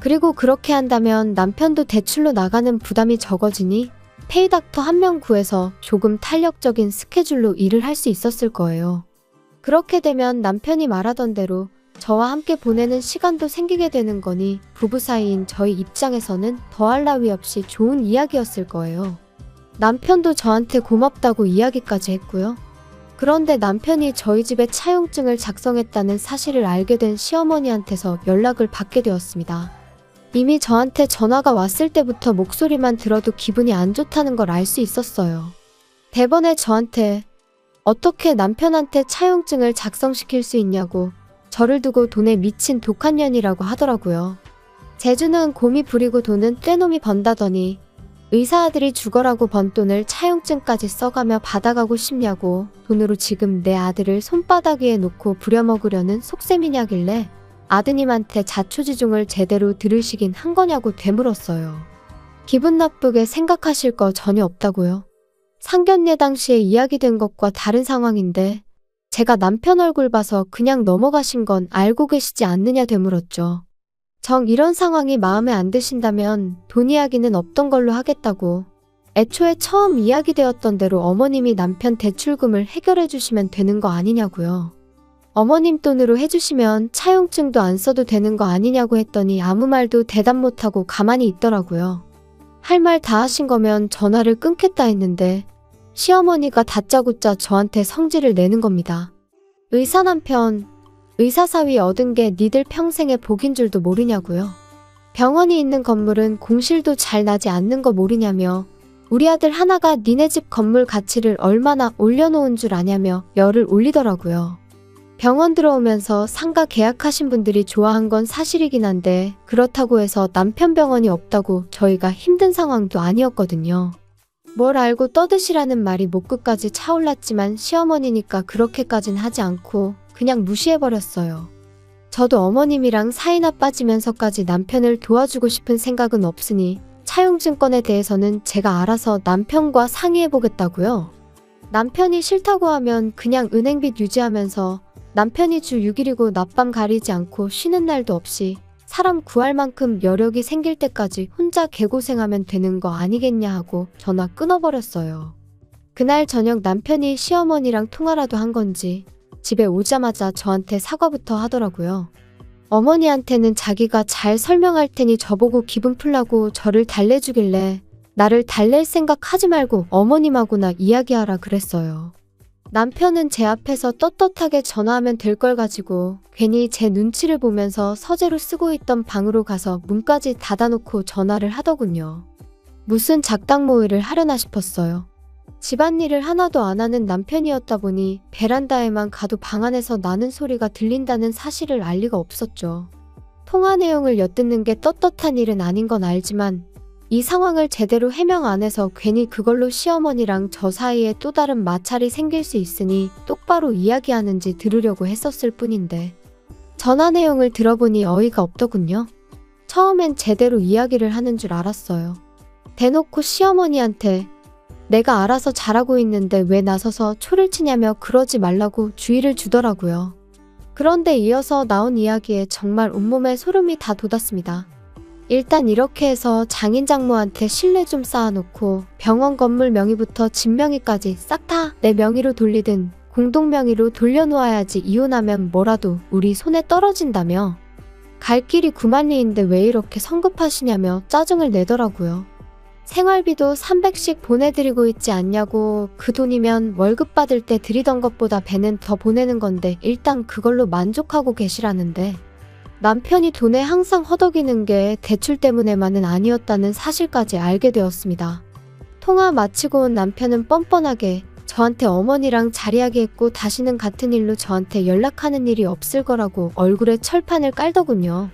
그리고 그렇게 한다면 남편도 대출로 나가는 부담이 적어지니 페이닥터 한 명 구해서 조금 탄력적인 스케줄로 일을 할 수 있었을 거예요. 그렇게 되면 남편이 말하던 대로 저와 함께 보내는 시간도 생기게 되는 거니 부부 사이인 저희 입장에서는 더할 나위 없이 좋은 이야기였을 거예요. 남편도 저한테 고맙다고 이야기까지 했고요. 그런데 남편이 저희 집에 차용증을 작성했다는 사실을 알게 된 시어머니한테서 연락을 받게 되었습니다. 이미 저한테 전화가 왔을 때부터 목소리만 들어도 기분이 안 좋다는 걸 알 수 있었어요. 대번에 저한테 어떻게 남편한테 차용증을 작성시킬 수 있냐고 저를 두고 돈에 미친 독한 년이라고 하더라고요. 재주는 곰이 부리고 돈은 떼놈이 번다더니 의사 아들이 죽어라고 번 돈을 차용증까지 써가며 받아가고 싶냐고 돈으로 지금 내 아들을 손바닥 위에 놓고 부려먹으려는 속셈이냐길래 아드님한테 자초지종을 제대로 들으시긴 한 거냐고 되물었어요. 기분 나쁘게 생각하실 거 전혀 없다고요. 상견례 당시에 이야기된 것과 다른 상황인데 제가 남편 얼굴 봐서 그냥 넘어가신 건 알고 계시지 않느냐 되물었죠. 정 이런 상황이 마음에 안 드신다면 돈 이야기는 없던 걸로 하겠다고 애초에 처음 이야기되었던 대로 어머님이 남편 대출금을 해결해 주시면 되는 거 아니냐고요. 어머님 돈으로 해주시면 차용증도 안 써도 되는 거 아니냐고 했더니 아무 말도 대답 못하고 가만히 있더라고요. 할 말 다 하신 거면 전화를 끊겠다 했는데 시어머니가 다짜고짜 저한테 성질을 내는 겁니다. 의사 남편, 의사 사위 얻은 게 니들 평생의 복인 줄도 모르냐고요. 병원이 있는 건물은 공실도 잘 나지 않는 거 모르냐며 우리 아들 하나가 니네 집 건물 가치를 얼마나 올려놓은 줄 아냐며 열을 올리더라고요. 병원 들어오면서 상가 계약하신 분들이 좋아한 건 사실이긴 한데 그렇다고 해서 남편 병원이 없다고 저희가 힘든 상황도 아니었거든요. 뭘 알고 떠드시라는 말이 목끝까지 차올랐지만 시어머니니까 그렇게까진 하지 않고 그냥 무시해버렸어요. 저도 어머님이랑 사이나 빠지면서까지 남편을 도와주고 싶은 생각은 없으니 차용증권에 대해서는 제가 알아서 남편과 상의해보겠다고요. 남편이 싫다고 하면 그냥 은행빚 유지하면서 남편이 주 6일이고 낮밤 가리지 않고 쉬는 날도 없이 사람 구할 만큼 여력이 생길 때까지 혼자 개고생하면 되는 거 아니겠냐 하고 전화 끊어버렸어요. 그날 저녁 남편이 시어머니랑 통화라도 한 건지 집에 오자마자 저한테 사과부터 하더라고요. 어머니한테는 자기가 잘 설명할 테니 저보고 기분 풀라고 저를 달래주길래 나를 달랠 생각 하지 말고 어머님하고나 이야기하라 그랬어요. 남편은 제 앞에서 떳떳하게 전화하면 될 걸 가지고 괜히 제 눈치를 보면서 서재로 쓰고 있던 방으로 가서 문까지 닫아놓고 전화를 하더군요. 무슨 작당 모의를 하려나 싶었어요. 집안일을 하나도 안 하는 남편이었다 보니 베란다에만 가도 방 안에서 나는 소리가 들린다는 사실을 알 리가 없었죠. 통화 내용을 엿듣는 게 떳떳한 일은 아닌 건 알지만 이 상황을 제대로 해명 안 해서 괜히 그걸로 시어머니랑 저 사이에 또 다른 마찰이 생길 수 있으니 똑바로 이야기하는지 들으려고 했었을 뿐인데 전화 내용을 들어보니 어이가 없더군요. 처음엔 제대로 이야기를 하는 줄 알았어요. 대놓고 시어머니한테 내가 알아서 잘하고 있는데 왜 나서서 초를 치냐며 그러지 말라고 주의를 주더라고요. 그런데 이어서 나온 이야기에 정말 온몸에 소름이 다 돋았습니다. 일단 이렇게 해서 장인 장모한테 신뢰 좀 쌓아놓고 병원 건물 명의부터 집 명의까지 싹 다 내 명의로 돌리든 공동 명의로 돌려놓아야지 이혼하면 뭐라도 우리 손에 떨어진다며 갈 길이 9만리인데 왜 이렇게 성급하시냐며 짜증을 내더라고요. 생활비도 300씩 보내드리고 있지 않냐고 그 돈이면 월급 받을 때 드리던 것보다 배는 더 보내는 건데 일단 그걸로 만족하고 계시라는데 남편이 돈에 항상 허덕이는 게 대출 때문에만은 아니었다는 사실까지 알게 되었습니다. 통화 마치고 온 남편은 뻔뻔하게 저한테 어머니랑 자리하기했고 다시는 같은 일로 저한테 연락하는 일이 없을 거라고 얼굴에 철판을 깔더군요.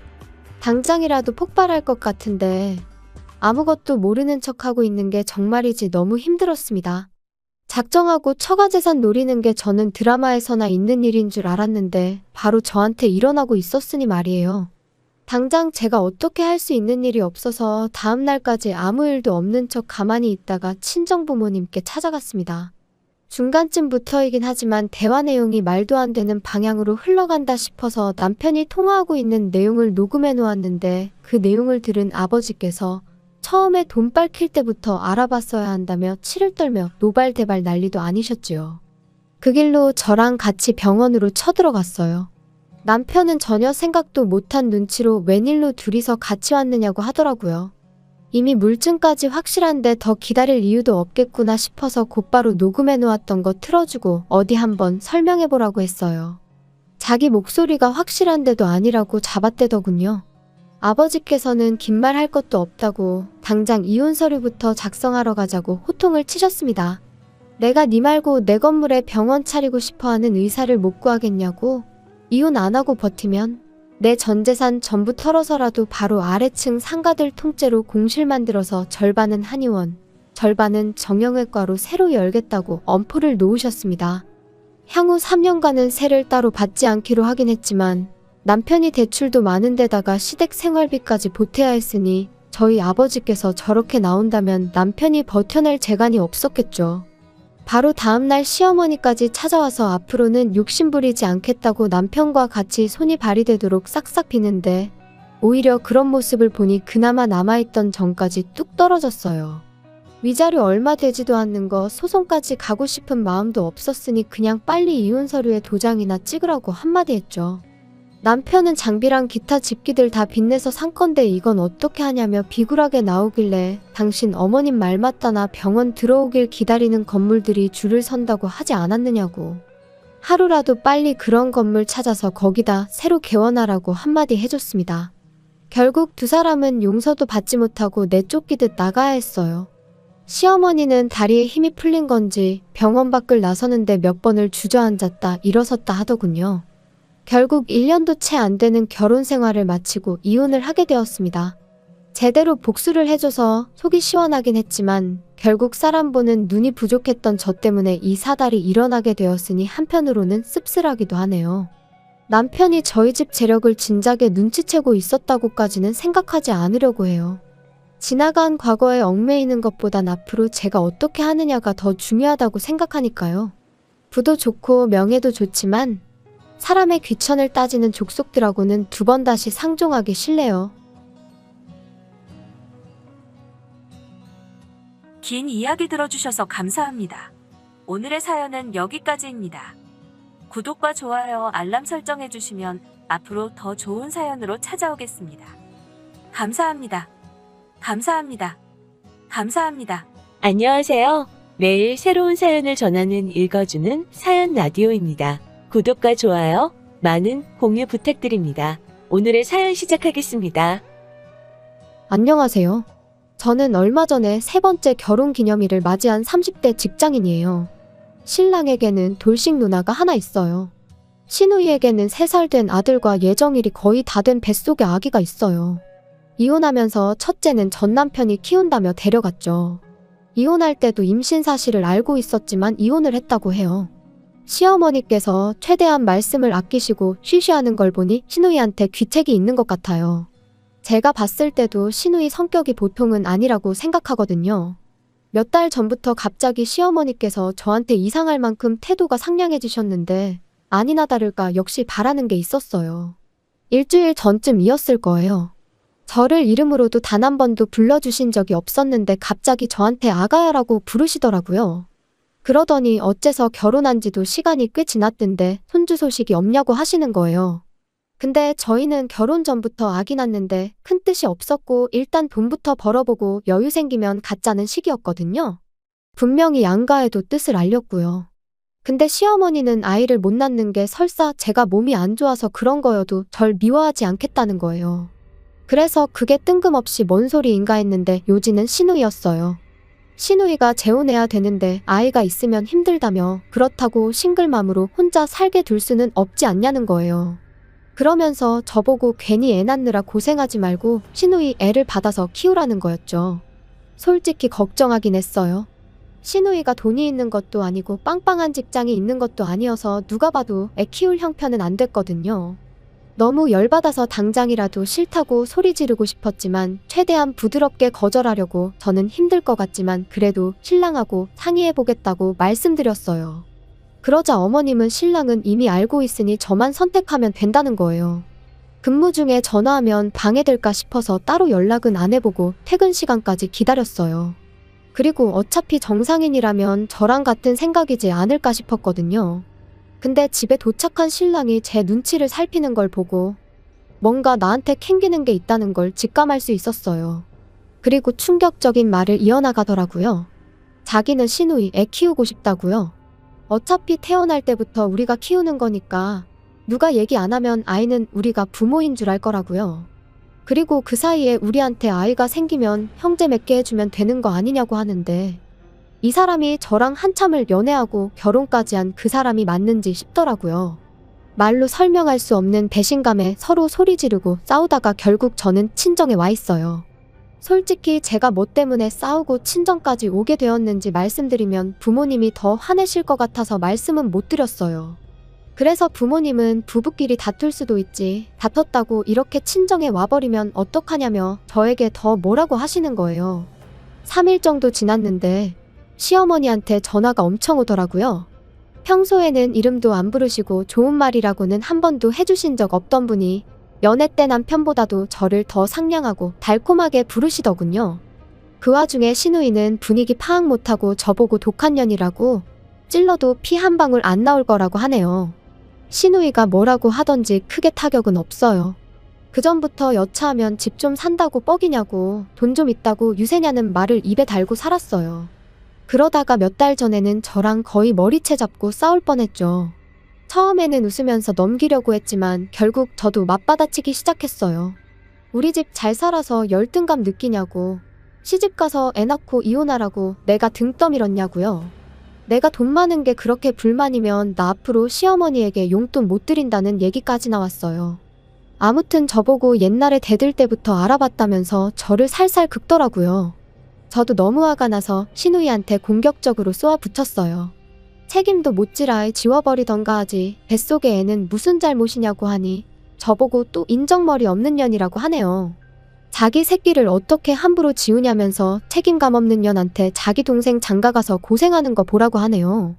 당장이라도 폭발할 것 같은데 아무것도 모르는 척하고 있는 게 정말이지 너무 힘들었습니다. 작정하고 처가재산 노리는 게 저는 드라마에서나 있는 일인 줄 알았는데 바로 저한테 일어나고 있었으니 말이에요. 당장 제가 어떻게 할 수 있는 일이 없어서 다음 날까지 아무 일도 없는 척 가만히 있다가 친정부모님께 찾아갔습니다. 중간쯤부터이긴 하지만 대화 내용이 말도 안 되는 방향으로 흘러간다 싶어서 남편이 통화하고 있는 내용을 녹음해 놓았는데 그 내용을 들은 아버지께서 처음에 돈 밝힐 때부터 알아봤어야 한다며 치를 떨며 노발대발 난리도 아니셨지요. 그 길로 저랑 같이 병원으로 쳐들어갔어요. 남편은 전혀 생각도 못한 눈치로 웬일로 둘이서 같이 왔느냐고 하더라고요. 이미 물증까지 확실한데 더 기다릴 이유도 없겠구나 싶어서 곧바로 녹음해 놓았던 거 틀어주고 어디 한번 설명해보라고 했어요. 자기 목소리가 확실한데도 아니라고 잡아떼더군요. 아버지께서는 긴 말 할 것도 없다고 당장 이혼 서류부터 작성하러 가자고 호통을 치셨습니다. 내가 네 말고 내 건물에 병원 차리고 싶어하는 의사를 못 구하겠냐고? 이혼 안 하고 버티면 내 전 재산 전부 털어서라도 바로 아래층 상가들 통째로 공실 만들어서 절반은 한의원, 절반은 정형외과로 새로 열겠다고 엄포를 놓으셨습니다. 향후 3년간은 세를 따로 받지 않기로 하긴 했지만 남편이 대출도 많은 데다가 시댁 생활비까지 보태야 했으니 저희 아버지께서 저렇게 나온다면 남편이 버텨낼 재간이 없었겠죠. 바로 다음날 시어머니까지 찾아와서 앞으로는 욕심부리지 않겠다고 남편과 같이 손이 발이 되도록 싹싹 비는데 오히려 그런 모습을 보니 그나마 남아있던 정까지 뚝 떨어졌어요. 위자료 얼마 되지도 않는 거 소송까지 가고 싶은 마음도 없었으니 그냥 빨리 이혼 서류에 도장이나 찍으라고 한마디 했죠. 남편은 장비랑 기타 집기들 다 빚내서 산 건데 이건 어떻게 하냐며 비굴하게 나오길래 당신 어머님 말 맞다나 병원 들어오길 기다리는 건물들이 줄을 선다고 하지 않았느냐고. 하루라도 빨리 그런 건물 찾아서 거기다 새로 개원하라고 한마디 해줬습니다. 결국 두 사람은 용서도 받지 못하고 내쫓기듯 나가야 했어요. 시어머니는 다리에 힘이 풀린 건지 병원 밖을 나서는데 몇 번을 주저앉았다 일어섰다 하더군요. 결국 1년도 채 안 되는 결혼 생활을 마치고 이혼을 하게 되었습니다. 제대로 복수를 해줘서 속이 시원하긴 했지만 결국 사람 보는 눈이 부족했던 저 때문에 이 사달이 일어나게 되었으니 한편으로는 씁쓸하기도 하네요. 남편이 저희 집 재력을 진작에 눈치채고 있었다고까지는 생각하지 않으려고 해요. 지나간 과거에 얽매이는 것보단 앞으로 제가 어떻게 하느냐가 더 중요하다고 생각하니까요. 부도 좋고 명예도 좋지만 사람의 귀천을 따지는 족속들하고는 두 번 다시 상종하기 싫네요. 긴 이야기 들어주셔서 감사합니다. 오늘의 사연은 여기까지입니다. 구독과 좋아요, 알람 설정해주시면 앞으로 더 좋은 사연으로 찾아오겠습니다. 감사합니다. 감사합니다. 감사합니다. 안녕하세요. 매일 새로운 사연을 전하는 읽어주는 사연 라디오입니다. 구독과 좋아요, 많은 공유 부탁드립니다. 오늘의 사연 시작하겠습니다. 안녕하세요. 저는 얼마 전에 세 번째 결혼 기념일을 맞이한 30대 직장인이에요. 신랑에게는 돌싱 누나가 하나 있어요. 시누이에게는 3살 된 아들과 예정일이 거의 다 된 뱃속에 아기가 있어요. 이혼하면서 첫째는 전 남편이 키운다며 데려갔죠. 이혼할 때도 임신 사실을 알고 있었지만 이혼을 했다고 해요. 시어머니께서 최대한 말씀을 아끼시고 쉬쉬하는 걸 보니 시누이한테 귀책이 있는 것 같아요. 제가 봤을 때도 시누이 성격이 보통은 아니라고 생각하거든요. 몇 달 전부터 갑자기 시어머니께서 저한테 이상할 만큼 태도가 상냥해지셨는데 아니나 다를까 역시 바라는 게 있었어요. 일주일 전쯤이었을 거예요. 저를 이름으로도 단 한 번도 불러주신 적이 없었는데 갑자기 저한테 아가야라고 부르시더라고요. 그러더니 어째서 결혼한 지도 시간이 꽤 지났던데 손주 소식이 없냐고 하시는 거예요. 근데 저희는 결혼 전부터 아기 낳는데 큰 뜻이 없었고 일단 돈부터 벌어보고 여유 생기면 갖자는 시기였거든요. 분명히 양가에도 뜻을 알렸고요. 근데 시어머니는 아이를 못 낳는 게 설사 제가 몸이 안 좋아서 그런 거여도 절 미워하지 않겠다는 거예요. 그래서 그게 뜬금없이 뭔 소리인가 했는데 요지는 시누이였어요. 시누이가 재혼해야 되는데 아이가 있으면 힘들다며 그렇다고 싱글맘으로 혼자 살게 둘 수는 없지 않냐는 거예요. 그러면서 저보고 괜히 애 낳느라 고생하지 말고 시누이 애를 받아서 키우라는 거였죠. 솔직히 걱정하긴 했어요. 시누이가 돈이 있는 것도 아니고 빵빵한 직장이 있는 것도 아니어서 누가 봐도 애 키울 형편은 안 됐거든요. 너무 열받아서 당장이라도 싫다고 소리 지르고 싶었지만 최대한 부드럽게 거절하려고 저는 힘들 것 같지만 그래도 신랑하고 상의해보겠다고 말씀드렸어요. 그러자 어머님은 신랑은 이미 알고 있으니 저만 선택하면 된다는 거예요. 근무 중에 전화하면 방해될까 싶어서 따로 연락은 안 해보고 퇴근 시간까지 기다렸어요. 그리고 어차피 정상인이라면 저랑 같은 생각이지 않을까 싶었거든요. 근데 집에 도착한 신랑이 제 눈치를 살피는 걸 보고 뭔가 나한테 캥기는 게 있다는 걸 직감할 수 있었어요. 그리고 충격적인 말을 이어나가더라고요. 자기는 시누이 애 키우고 싶다고요. 어차피 태어날 때부터 우리가 키우는 거니까 누가 얘기 안 하면 아이는 우리가 부모인 줄 알 거라고요. 그리고 그 사이에 우리한테 아이가 생기면 형제 맺게 해주면 되는 거 아니냐고 하는데 이 사람이 저랑 한참을 연애하고 결혼까지 한 그 사람이 맞는지 싶더라고요. 말로 설명할 수 없는 배신감에 서로 소리 지르고 싸우다가 결국 저는 친정에 와 있어요. 솔직히 제가 뭐 때문에 싸우고 친정까지 오게 되었는지 말씀드리면 부모님이 더 화내실 것 같아서 말씀은 못 드렸어요. 그래서 부모님은 부부끼리 다툴 수도 있지, 다퉜다고 이렇게 친정에 와버리면 어떡하냐며 저에게 더 뭐라고 하시는 거예요. 3일 정도 지났는데 시어머니한테 전화가 엄청 오더라고요. 평소에는 이름도 안 부르시고 좋은 말이라고는 한 번도 해주신 적 없던 분이 연애 때 남편보다도 저를 더 상냥하고 달콤하게 부르시더군요. 그 와중에 시누이는 분위기 파악 못하고 저보고 독한 년이라고 찔러도 피 한 방울 안 나올 거라고 하네요. 시누이가 뭐라고 하던지 크게 타격은 없어요. 그전부터 여차하면 집 좀 산다고 뻑이냐고 돈 좀 있다고 유세냐는 말을 입에 달고 살았어요. 그러다가 몇 달 전에는 저랑 거의 머리채 잡고 싸울 뻔했죠. 처음에는 웃으면서 넘기려고 했지만 결국 저도 맞받아치기 시작했어요. 우리 집 잘 살아서 열등감 느끼냐고, 시집가서 애 낳고 이혼하라고 내가 등 떠밀었냐고요. 내가 돈 많은 게 그렇게 불만이면 나 앞으로 시어머니에게 용돈 못 드린다는 얘기까지 나왔어요. 아무튼 저보고 옛날에 대들 때부터 알아봤다면서 저를 살살 긁더라고요. 저도 너무 화가 나서 시누이한테 공격적으로 쏘아붙였어요. 책임도 못지라 지워버리던가 하지 뱃속의 애는 무슨 잘못이냐고 하니 저보고 또 인정머리 없는 년이라고 하네요. 자기 새끼를 어떻게 함부로 지우냐면서 책임감 없는 년한테 자기 동생 장가가서 고생하는 거 보라고 하네요.